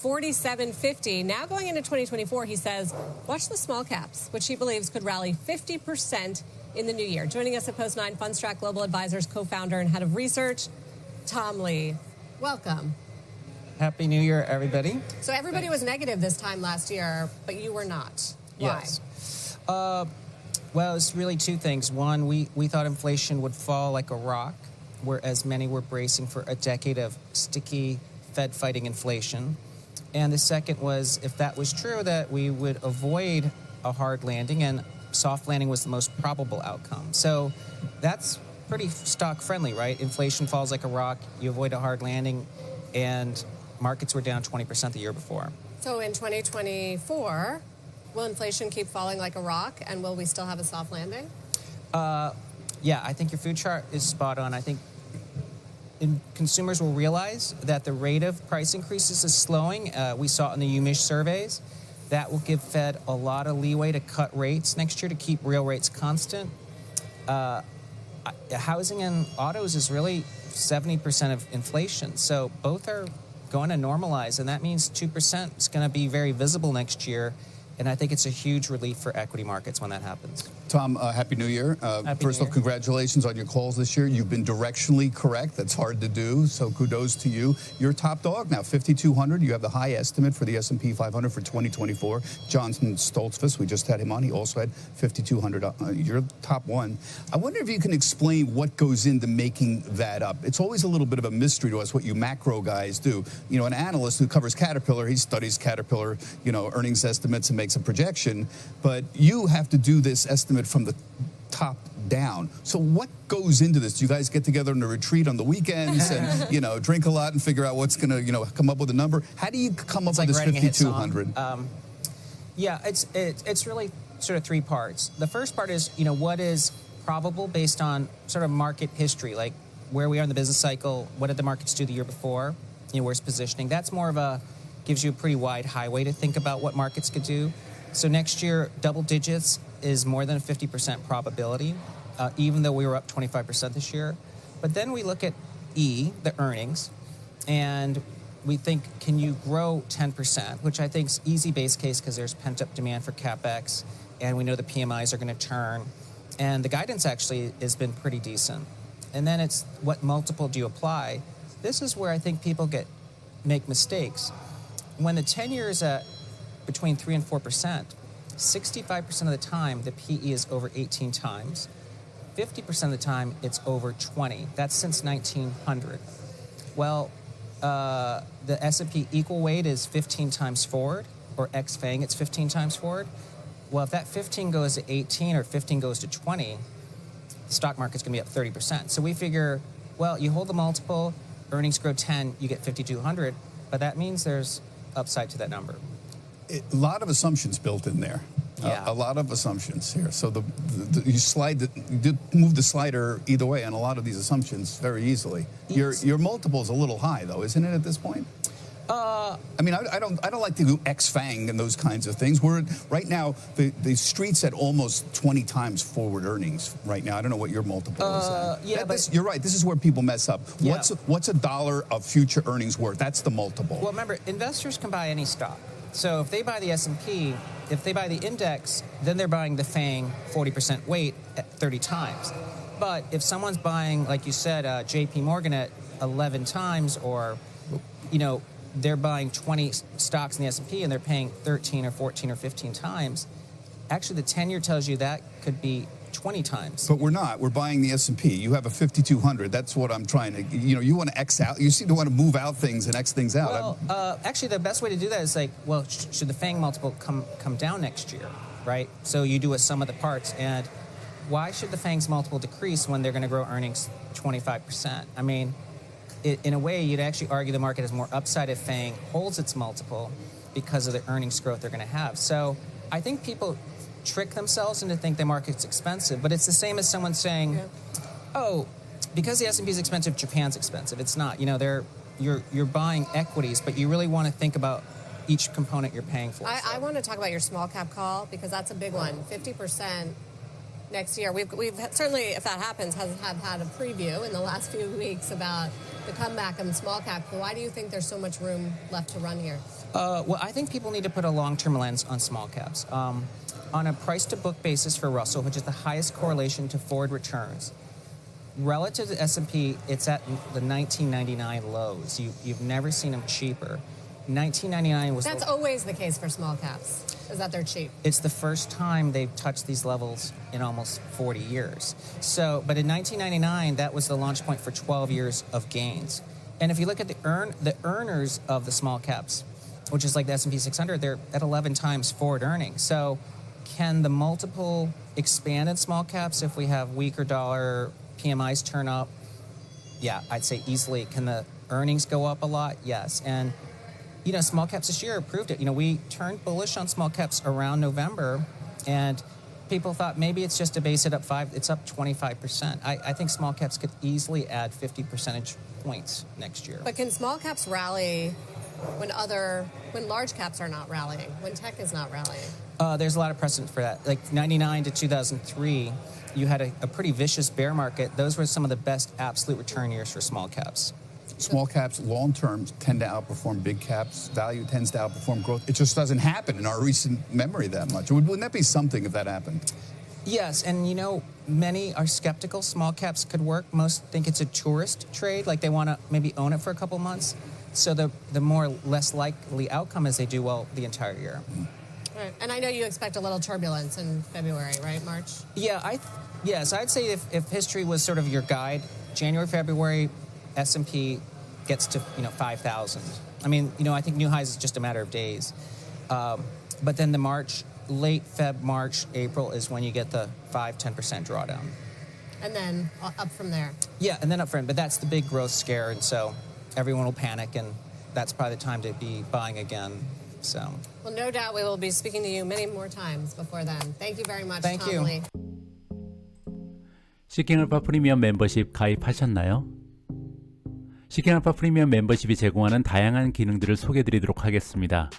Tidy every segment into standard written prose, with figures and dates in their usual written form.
47.50. Now going into 2024, he says, watch the small caps, which he believes could rally 50% in the new year. Joining us at Post 9, Fundstrat Global Advisors co-founder and head of research, Tom Lee. Welcome. Happy New Year, everybody. So everybody was negative this time last year, but you were not. Why? Yes. Well, it's really two things. One, we thought inflation would fall like a rock, whereas many were bracing for a decade of sticky Fed fighting inflation. And the second was, if that was true, that we would avoid a hard landing, and soft landing was the most probable outcome. So that's pretty stock friendly, right? Inflation falls like a rock, you avoid a hard landing, and markets were down 20% the year before. So in 2024, will inflation keep falling like a rock, and will we still have a soft landing? Yeah, I think your food chart is spot on. I think consumers will realize that the rate of price increases is slowing. We saw it in the UMich surveys. That will give Fed a lot of leeway to cut rates next year to keep real rates constant. Housing and autos is really 70% of inflation. So both are going to normalize, and that means 2% is going to be very visible next year. And I think it's a huge relief for equity markets when that happens. Tom, Happy New Year. First of all, congratulations on your calls this year. You've been directionally correct. That's hard to do, so kudos to you. You're top dog now, 5,200. You have the high estimate for the S&P 500 for 2024. Johnson Stoltzfus, we just had him on. He also had 5,200. You're top one. I wonder if you can explain what goes into making that up. It's always a little bit of a mystery to us what you macro guys do. You know, an analyst who covers Caterpillar, he studies Caterpillar, earnings estimates and makes a projection, but you have to do this estimate from the top down. So what goes into this? Do you guys get together on a retreat on the weekends and, drink a lot and figure out what's going to, come up with a number? How do you come up with this 5,200? Yeah, it's really sort of three parts. The first part is, what is probable based on sort of market history, like where we are in the business cycle, what did the markets do the year before, where's positioning. That's more of gives you a pretty wide highway to think about what markets could do. So next year, double digits is more than a 50% probability, even though we were up 25% this year. But then we look at E, the earnings, and we think, can you grow 10%, which I think is easy base case because there's pent-up demand for CapEx, and we know the PMIs are going to turn. And the guidance actually has been pretty decent. And then it's what multiple do you apply? This is where I think people make mistakes. When the 10-year is at between 3 and 4%, 65% of the time the PE is over 18 times. 50% of the time it's over 20. That's since 1900. Well, the S&P equal weight is 15 times forward, or ex-FANG, it's 15 times forward. Well, if that 15 goes to 18 or 15 goes to 20, the stock market's going to be up 30%. So we figure, well, you hold the multiple, earnings grow 10, you get 5,200, but that means there's upside to that number. A lot of assumptions built in there. Yeah. A lot of assumptions here. So you move the slider either way on a lot of these assumptions very easily. Yes. Your multiple is a little high, though, isn't it, at this point? I mean, I don't like to do ex-FANG and those kinds of things. Right now, the street's at almost 20 times forward earnings right now. I don't know what your multiple is at. Yeah, you're right. This is where people mess up. Yeah. What's a dollar of future earnings worth? That's the multiple. Well, remember, investors can buy any stock. So if they buy the S&P, if they buy the index, then they're buying the FANG 40% weight at 30 times. But if someone's buying, like you said, JP Morgan at 11 times, or, they're buying 20 stocks in the S&P and they're paying 13 or 14 or 15 times, actually the 10-year tells you that could be 20 times. But we're not. We're buying the S&P. You have a 5,200. That's what I'm trying to, you want to X out. You seem to want to move out things and X things out. Well, actually, the best way to do that is should the FANG multiple come down next year, right? So you do a sum of the parts. And why should the FANG's multiple decrease when they're going to grow earnings 25%? I mean, in a way, you'd actually argue the market has more upside if FANG holds its multiple because of the earnings growth they're going to have. So I think people trick themselves into think the market's expensive, but it's the same as someone saying, because the S&P is expensive, Japan's expensive. It's not. You're buying equities, but you really want to think about each component you're paying for. I want to talk about your small cap call, because that's a big one. 50% next year. We've certainly, if that happens, have had a preview in the last few weeks about the comeback in small cap. Why do you think there's so much room left to run here? Well, I think people need to put a long-term lens on small caps. On a price-to-book basis for Russell, which is the highest correlation to forward returns, relative to S&P, it's at the 1999 lows. You've never seen them cheaper. 1999 was... That's always the case for small caps, is that they're cheap. It's the first time they've touched these levels in almost 40 years. So, but in 1999, that was the launch point for 12 years of gains. And if you look at the earners of the small caps, which is like the S&P 600, they're at 11 times forward earnings. So can the multiple expand in small caps if we have weaker dollar, PMIs turn up? Yeah, I'd say easily. Can the earnings go up a lot? Yes. And, you know, small caps this year proved it. You know, we turned bullish on small caps around November, and people thought maybe it's just to base it up it's up 25%. I think small caps could easily add 50 percentage points next year. But can small caps rally when large caps are not rallying, when tech is not rallying? There's a lot of precedent for that. Like 99 to 2003, you had a pretty vicious bear market. Those were some of the best absolute return years for small caps. Small caps, long term, tend to outperform big caps. Value tends to outperform growth. It just doesn't happen in our recent memory that much. Wouldn't that be something if that happened? Yes, and you know, many are skeptical small caps could work. Most think it's a tourist trade, like they want to maybe own it for a couple months. So the less likely outcome is they do well the entire year. Right. And I know you expect a little turbulence in February, right, March? Yeah, yes, I'd say if history was sort of your guide, January, February, S&P gets to 5,000. I mean, I think new highs is just a matter of days. But then late Feb, March, April is when you get the 5-10% drawdown. And then up from there. Yeah, and then up from, but that's the big growth scare, and so everyone will panic, and that's probably the time to be buying again. So. Well, no doubt we will be speaking to you many more times before then. Thank you very much, Thank Tom you. Lee. 시킹알파 프리미엄 멤버십 가입하셨나요? 시킹알파 프리미엄 멤버십이 제공하는 다양한 기능들을 소개해드리도록 하겠습니다.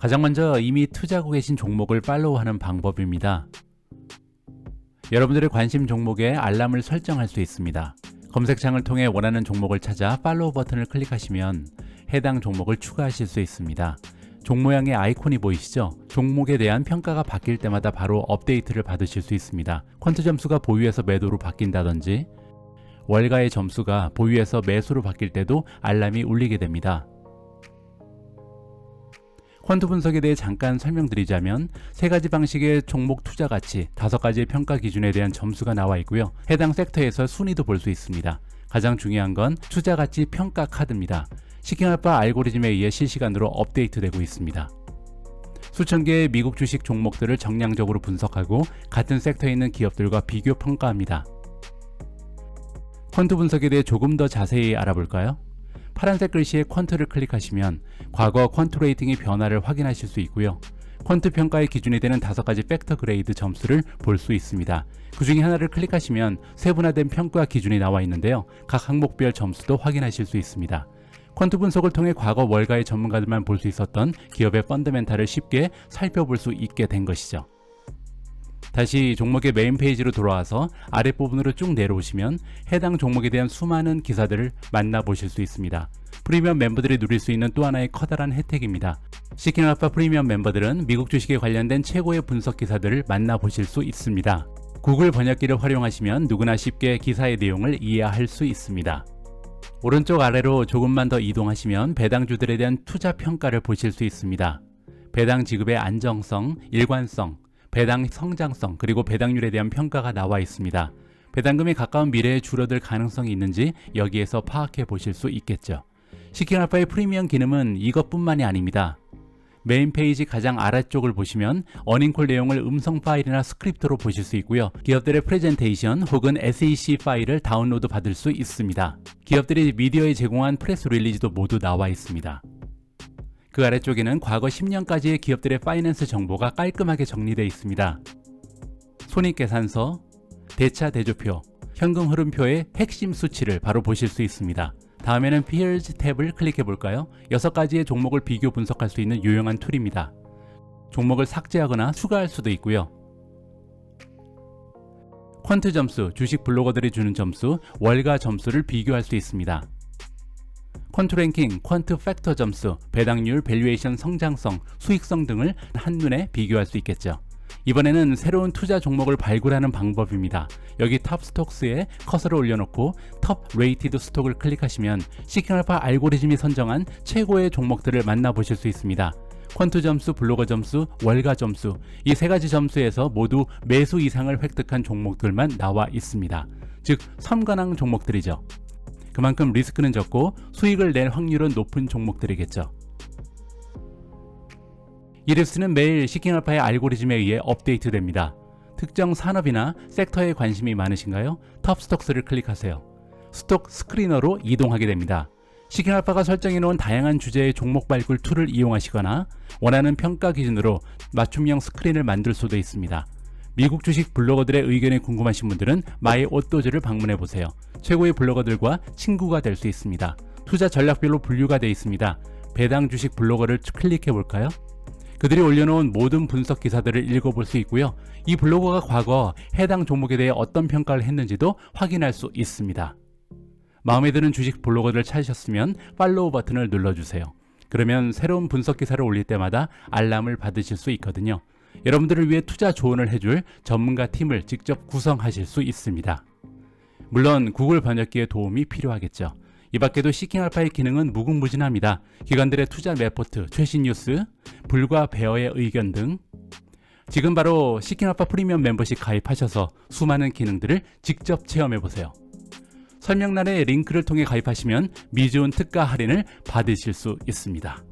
가장 먼저 이미 투자하고 계신 종목을 팔로우하는 방법입니다. 여러분들의 관심 종목에 알람을 설정할 수 있습니다. 검색창을 통해 원하는 종목을 찾아 팔로우 버튼을 클릭하시면 해당 종목을 추가하실 수 있습니다. 종 모양의 아이콘이 보이시죠? 종목에 대한 평가가 바뀔 때마다 바로 업데이트를 받으실 수 있습니다. 퀀트 점수가 보유에서 매도로 바뀐다든지 월가의 점수가 보유에서 매수로 바뀔 때도 알람이 울리게 됩니다. 퀀트 분석에 대해 잠깐 설명드리자면 3가지 방식의 종목 투자 가치, 5가지의 평가 기준에 대한 점수가 나와 있고요. 해당 섹터에서 순위도 볼 수 있습니다. 가장 중요한 건 투자 가치 평가 카드입니다. 시킹알파 알고리즘에 의해 실시간으로 업데이트되고 있습니다. 수천 개의 미국 주식 종목들을 정량적으로 분석하고 같은 섹터에 있는 기업들과 비교 평가합니다. 퀀트 분석에 대해 조금 더 자세히 알아볼까요? 파란색 글씨에 퀀트를 클릭하시면 과거 퀀트 레이팅의 변화를 확인하실 수 있고요. 퀀트 평가의 기준이 되는 5가지 팩터 그레이드 점수를 볼 수 있습니다. 그 중에 하나를 클릭하시면 세분화된 평가 기준이 나와 있는데요. 각 항목별 점수도 확인하실 수 있습니다. 퀀트 분석을 통해 과거 월가의 전문가들만 볼 수 있었던 기업의 펀더멘탈을 쉽게 살펴볼 수 있게 된 것이죠. 다시 종목의 메인 페이지로 돌아와서 아랫부분으로 쭉 내려오시면 해당 종목에 대한 수많은 기사들을 만나보실 수 있습니다. 프리미엄 멤버들이 누릴 수 있는 또 하나의 커다란 혜택입니다. 시킹알파 프리미엄 멤버들은 미국 주식에 관련된 최고의 분석 기사들을 만나보실 수 있습니다. 구글 번역기를 활용하시면 누구나 쉽게 기사의 내용을 이해할 수 있습니다. 오른쪽 아래로 조금만 더 이동하시면 배당주들에 대한 투자 평가를 보실 수 있습니다. 배당 지급의 안정성, 일관성, 배당 성장성, 그리고 배당률에 대한 평가가 나와 있습니다. 배당금이 가까운 미래에 줄어들 가능성이 있는지 여기에서 파악해 보실 수 있겠죠. 시킹알파의 프리미엄 기능은 이것뿐만이 아닙니다. 메인 페이지 가장 아래쪽을 보시면 어닝콜 내용을 음성 파일이나 스크립트로 보실 수 있고요. 기업들의 프레젠테이션 혹은 SEC 파일을 다운로드 받을 수 있습니다. 기업들이 미디어에 제공한 프레스 릴리즈도 모두 나와 있습니다. 그 아래쪽에는 과거 10년까지의 기업들의 파이낸스 정보가 깔끔하게 정리되어 있습니다. 손익계산서, 대차 대조표, 현금 흐름표의 핵심 수치를 바로 보실 수 있습니다. 다음에는 Peers 탭을 클릭해 볼까요? 6가지의 종목을 비교 분석할 수 있는 유용한 툴입니다. 종목을 삭제하거나 추가할 수도 있고요. 퀀트 점수, 주식 블로거들이 주는 점수, 월가 점수를 비교할 수 있습니다. 퀀트 랭킹, 퀀트 팩터 점수, 배당률, 밸류에이션 성장성, 수익성 등을 한눈에 비교할 수 있겠죠. 이번에는 새로운 투자 종목을 발굴하는 방법입니다. 여기 탑 스톡스에 커서를 올려놓고 톱 레이티드 스톡을 클릭하시면 시킹알파 알고리즘이 선정한 최고의 종목들을 만나보실 수 있습니다. 퀀트 점수, 블로거 점수, 월가 점수, 이 세 가지 점수에서 모두 매수 이상을 획득한 종목들만 나와 있습니다. 즉 선관왕 종목들이죠. 그만큼 리스크는 적고 수익을 낼 확률은 높은 종목들이겠죠. 이 뉴스는 매일 시킹알파의 알고리즘에 의해 업데이트됩니다. 특정 산업이나 섹터에 관심이 많으신가요? 톱 스톡스를 클릭하세요. 스톡 스크리너로 이동하게 됩니다. 시킹알파가 설정해놓은 다양한 주제의 종목 발굴 툴을 이용하시거나 원하는 평가 기준으로 맞춤형 스크린을 만들 수도 있습니다. 미국 주식 블로거들의 의견이 궁금하신 분들은 마이 오또즈를 방문해보세요. 최고의 블로거들과 친구가 될 수 있습니다. 투자 전략별로 분류가 되어 있습니다. 배당 주식 블로거를 클릭해볼까요? 그들이 올려놓은 모든 분석 기사들을 읽어볼 수 있고요. 이 블로거가 과거 해당 종목에 대해 어떤 평가를 했는지도 확인할 수 있습니다. 마음에 드는 주식 블로거를 찾으셨으면 팔로우 버튼을 눌러주세요. 그러면 새로운 분석 기사를 올릴 때마다 알람을 받으실 수 있거든요. 여러분들을 위해 투자 조언을 해줄 전문가 팀을 직접 구성하실 수 있습니다. 물론 구글 번역기의 도움이 필요하겠죠. 이 밖에도 시킹알파의 기능은 무궁무진합니다. 기관들의 투자 레포트, 최신 뉴스, 불과 베어의 의견 등 지금 바로 시킹알파 프리미엄 멤버십 가입하셔서 수많은 기능들을 직접 체험해보세요. 설명란의 링크를 통해 가입하시면 미지원 특가 할인을 받으실 수 있습니다.